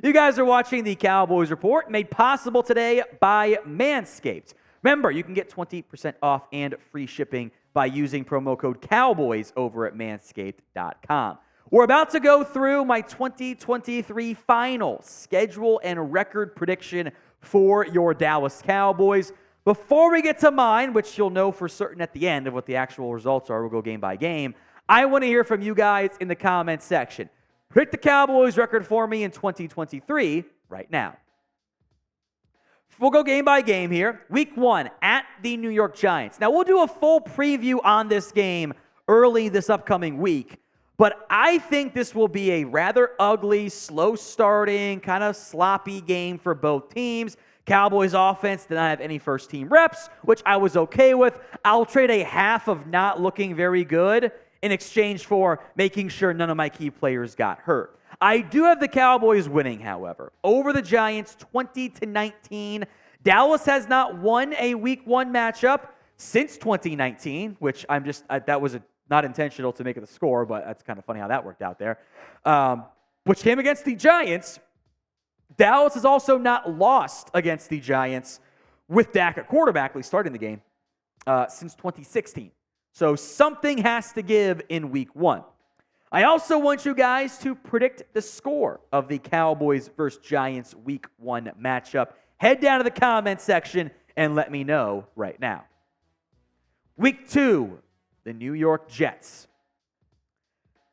You guys are watching the Cowboys Report, made possible today by Manscaped. Remember, you can get 20% off and free shipping by using promo code Cowboys over at manscaped.com. We're about to go through my 2023 final schedule and record prediction for your Dallas Cowboys. Before we get to mine, which you'll know for certain at the end of what the actual results are, we'll go game by game, I want to hear from you guys in the comments section. Predict the Cowboys record for me in 2023 right now. We'll go game by game here. Week 1 at the New York Giants. Now, we'll do a full preview on this game early this upcoming week, but I think this will be a rather ugly, slow-starting, kind of sloppy game for both teams. Cowboys offense did not have any first-team reps, which I was okay with. I'll trade a half of not looking very good in exchange for making sure none of my key players got hurt. I do have the Cowboys winning, however, over the Giants 20-19. Dallas has not won a Week 1 matchup since 2019, which that was not intentional to make it the score, but that's kind of funny how that worked out there, which came against the Giants. Dallas has also not lost against the Giants with Dak at quarterback, at least starting the game, since 2016. So something has to give in Week 1. I also want you guys to predict the score of the Cowboys versus Giants Week 1 matchup. Head down to the comment section and let me know right now. Week 2, the New York Jets.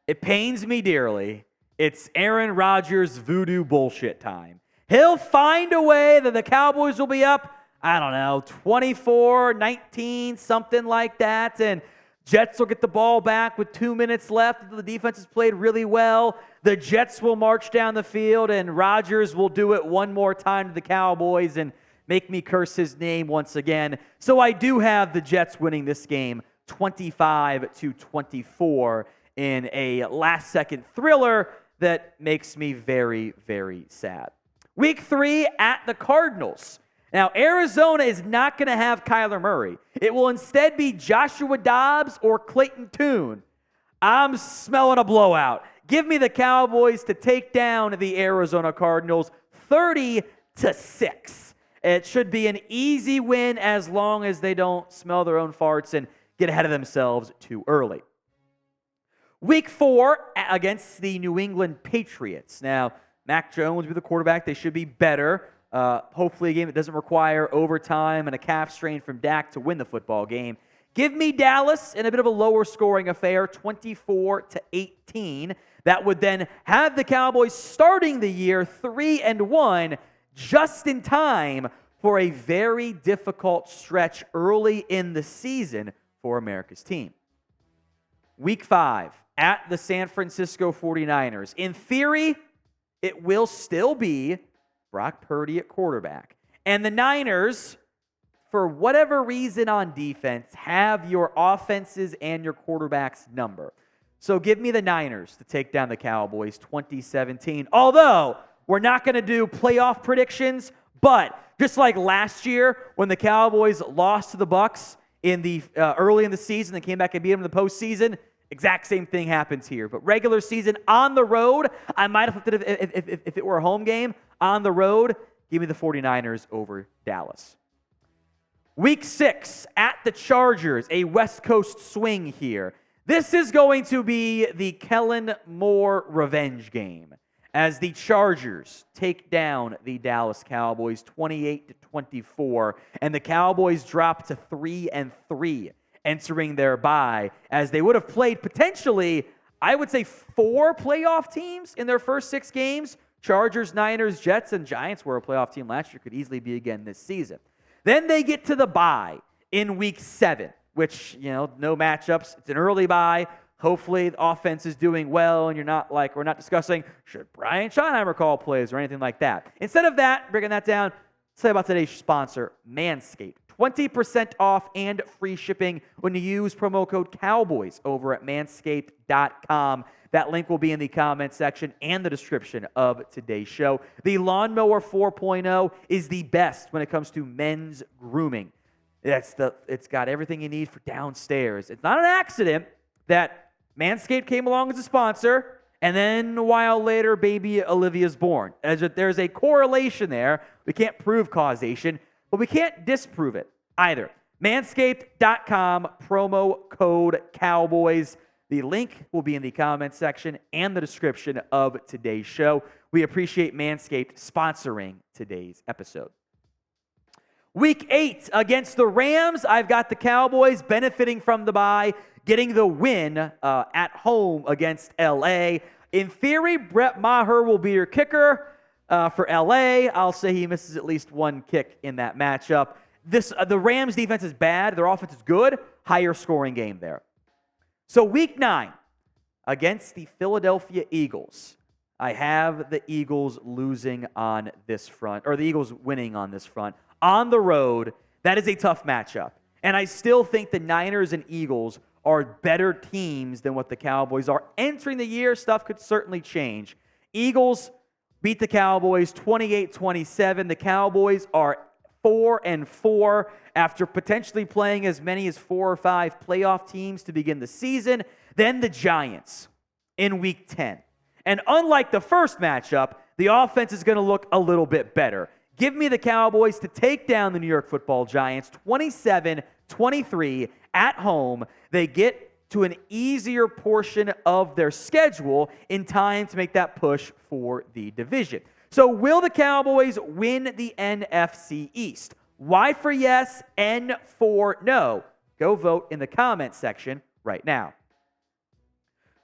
It pains me dearly. It's Aaron Rodgers voodoo bullshit time. He'll find a way that the Cowboys will be up, 24-19, something like that, and Jets will get the ball back with 2 minutes left. The defense has played really well. The Jets will march down the field, and Rodgers will do it one more time to the Cowboys and make me curse his name once again. So I do have the Jets winning this game 25-24 in a last-second thriller that makes me very, very sad. Week 3 at the Cardinals. Now, Arizona is not going to have Kyler Murray. It will instead be Joshua Dobbs or Clayton Tune. I'm smelling a blowout. Give me the Cowboys to take down the Arizona Cardinals 30-6. It should be an easy win as long as they don't smell their own farts and get ahead of themselves too early. Week 4 against the New England Patriots. Now, Mac Jones will be the quarterback. They should be better. Hopefully a game that doesn't require overtime and a calf strain from Dak to win the football game. Give me Dallas in a bit of a lower scoring affair, 24-18. That would then have the Cowboys starting the year 3-1, just in time for a very difficult stretch early in the season for America's team. Week 5 at the San Francisco 49ers. In theory, it will still be Brock Purdy at quarterback. And the Niners, for whatever reason on defense, have your offenses and your quarterback's number. So give me the Niners to take down the Cowboys 2017. Although, we're not going to do playoff predictions, but just like last year when the Cowboys lost to the Bucs in the early in the season and came back and beat them in the postseason, exact same thing happens here. But regular season on the road, I might have flipped it if it were a home game. On the road, give me the 49ers over Dallas. Week 6 at the Chargers, a West Coast swing here. This is going to be the Kellen Moore revenge game as the Chargers take down the Dallas Cowboys 28-24, and the Cowboys drop to 3-3 entering their bye, as they would have played potentially, I would say, 4 playoff teams in their first 6 games. Chargers, Niners, Jets, and Giants were a playoff team last year, could easily be again this season. Then they get to the bye in Week 7, which, no matchups. It's an early bye. Hopefully the offense is doing well, and we're not discussing, should Brian Schottenheimer call plays or anything like that. Instead of that, breaking that down, let's say about today's sponsor, Manscaped. 20% off and free shipping when you use promo code Cowboys over at manscaped.com. That link will be in the comment section and the description of today's show. The Lawnmower 4.0 is the best when it comes to men's grooming. It's got everything you need for downstairs. It's not an accident that Manscaped came along as a sponsor and then a while later, baby Olivia's born. There's a correlation there. We can't prove causation, but we can't disprove it either. Manscaped.com, promo code Cowboys. The link will be in the comments section and the description of today's show. We appreciate Manscaped sponsoring today's episode. Week 8 against the Rams. I've got the Cowboys benefiting from the bye, getting the win at home against L.A. In theory, Brett Maher will be your kicker for L.A. I'll say he misses at least one kick in that matchup. The Rams' defense is bad. Their offense is good. Higher scoring game there. So week 9 against the Philadelphia Eagles. I have the Eagles losing on this front, or the Eagles winning on this front. On the road, that is a tough matchup. And I still think the Niners and Eagles are better teams than what the Cowboys are. Entering the year, stuff could certainly change. Eagles beat the Cowboys 28-27. The Cowboys are 4-4 after potentially playing as many as 4 or 5 playoff teams to begin the season. Then the Giants in week 10. And unlike the first matchup, the offense is going to look a little bit better. Give me the Cowboys to take down the New York Football Giants 27-23 at home. They get to an easier portion of their schedule in time to make that push for the division. So will the Cowboys win the NFC East? Y for yes, N for no. Go vote in the comments section right now.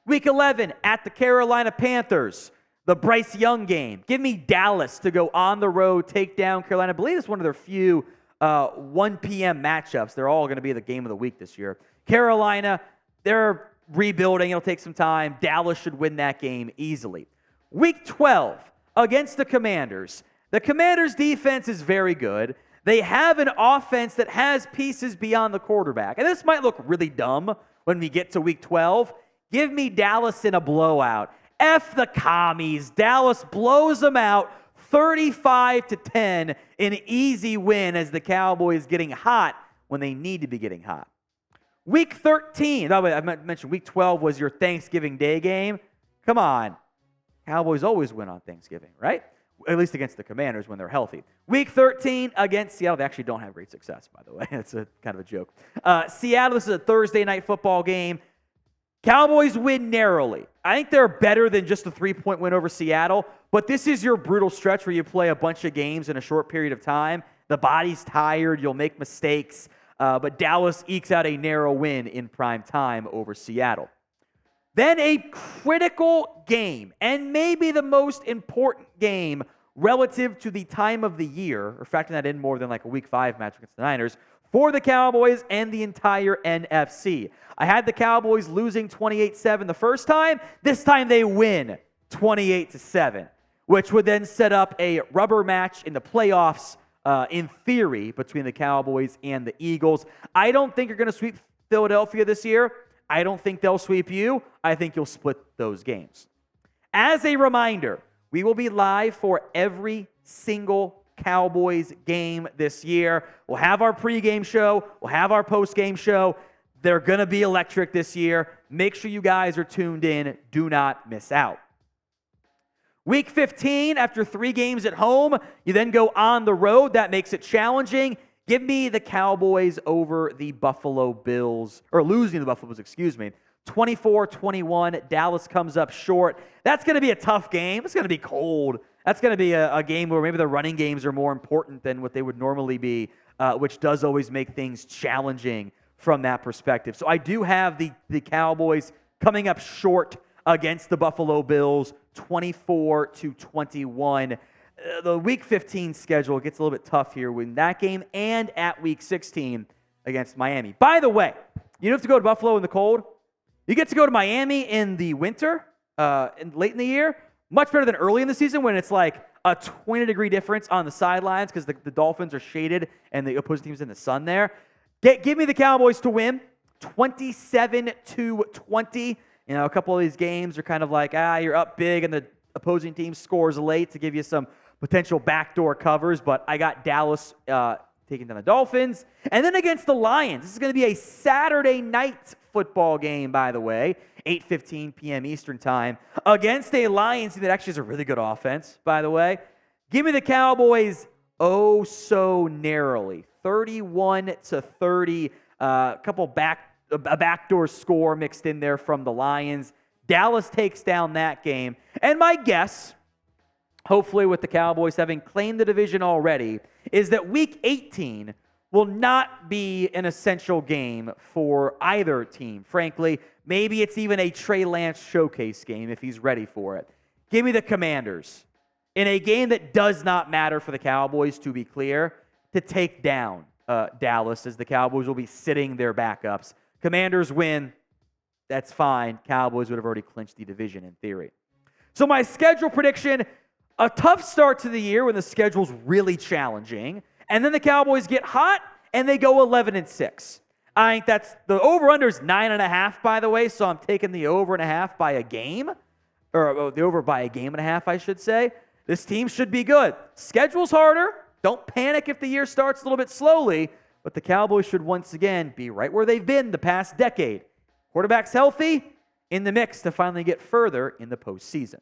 Week 11 at the Carolina Panthers. The Bryce Young game. Give me Dallas to go on the road, take down Carolina. I believe it's one of their few 1 p.m. matchups. They're all going to be the game of the week this year. Carolina, they're rebuilding. It'll take some time. Dallas should win that game easily. Week 12 against the Commanders. The Commanders' defense is very good. They have an offense that has pieces beyond the quarterback. And this might look really dumb when we get to week 12. Give me Dallas in a blowout. F the commies. Dallas blows them out 35-10. An easy win as the Cowboys getting hot when they need to be getting hot. Week 13. By the way, I mentioned week 12 was your Thanksgiving Day game. Come on. Cowboys always win on Thanksgiving, right? At least against the Commanders when they're healthy. Week 13 against Seattle. They actually don't have great success, by the way. It's a kind of a joke. Seattle, this is a Thursday night football game. Cowboys win narrowly. I think they're better than just a 3-point win over Seattle, but this is your brutal stretch where you play a bunch of games in a short period of time. The body's tired. You'll make mistakes, but Dallas ekes out a narrow win in prime time over Seattle. Then a critical game, and maybe the most important game relative to the time of the year, or factoring that in more than like a week 5 match against the Niners, for the Cowboys and the entire NFC. I had the Cowboys losing 28-7 the first time. This time they win 28-7, which would then set up a rubber match in the playoffs, in theory, between the Cowboys and the Eagles. I don't think you're going to sweep Philadelphia this year. I don't think they'll sweep you. I think you'll split those games. As a reminder, we will be live for every single Cowboys game this year. We'll have our pregame show. We'll have our postgame show. They're going to be electric this year. Make sure you guys are tuned in. Do not miss out. Week 15, after 3 games at home, you then go on the road. That makes it challenging. Give me the Cowboys over the Buffalo Bills, or losing the Buffalo Bills, 24-21. Dallas comes up short. That's going to be a tough game. It's going to be cold. That's going to be a game where maybe the running games are more important than what they would normally be, which does always make things challenging from that perspective. So I do have the Cowboys coming up short against the Buffalo Bills, 24-21. The Week 15 schedule gets a little bit tough here with that game and at Week 16 against Miami. By the way, you don't have to go to Buffalo in the cold. You get to go to Miami in the winter, late in the year. Much better than early in the season when it's like a 20-degree difference on the sidelines because the Dolphins are shaded and the opposing team's in the sun there. Give me the Cowboys to win 27-20. You know, a couple of these games are kind of like, you're up big and the opposing team scores late to give you some potential backdoor covers, but I got Dallas taking down the Dolphins. And then against the Lions. This is going to be a Saturday night football game, by the way, 8:15 p.m. Eastern time, against a Lions team that actually has a really good offense, by the way. Give me the Cowboys oh so narrowly, 31-30, a backdoor score mixed in there from the Lions. Dallas takes down that game. And my guess, hopefully with the Cowboys having claimed the division already, is that Week 18 will not be an essential game for either team. Frankly, maybe it's even a Trey Lance showcase game if he's ready for it. Give me the Commanders in a game that does not matter for the Cowboys, to be clear, to take down Dallas, as the Cowboys will be sitting their backups. Commanders win. That's fine. Cowboys would have already clinched the division in theory. So my schedule prediction, a tough start to the year when the schedule's really challenging, and then the Cowboys get hot and they go 11-6. I think that's the over-under is 9.5, by the way, so I'm taking the over and a half by a game, or the over by a game and a half, I should say. This team should be good. Schedule's harder. Don't panic if the year starts a little bit slowly, but the Cowboys should once again be right where they've been the past decade. Quarterback's healthy, in the mix to finally get further in the postseason.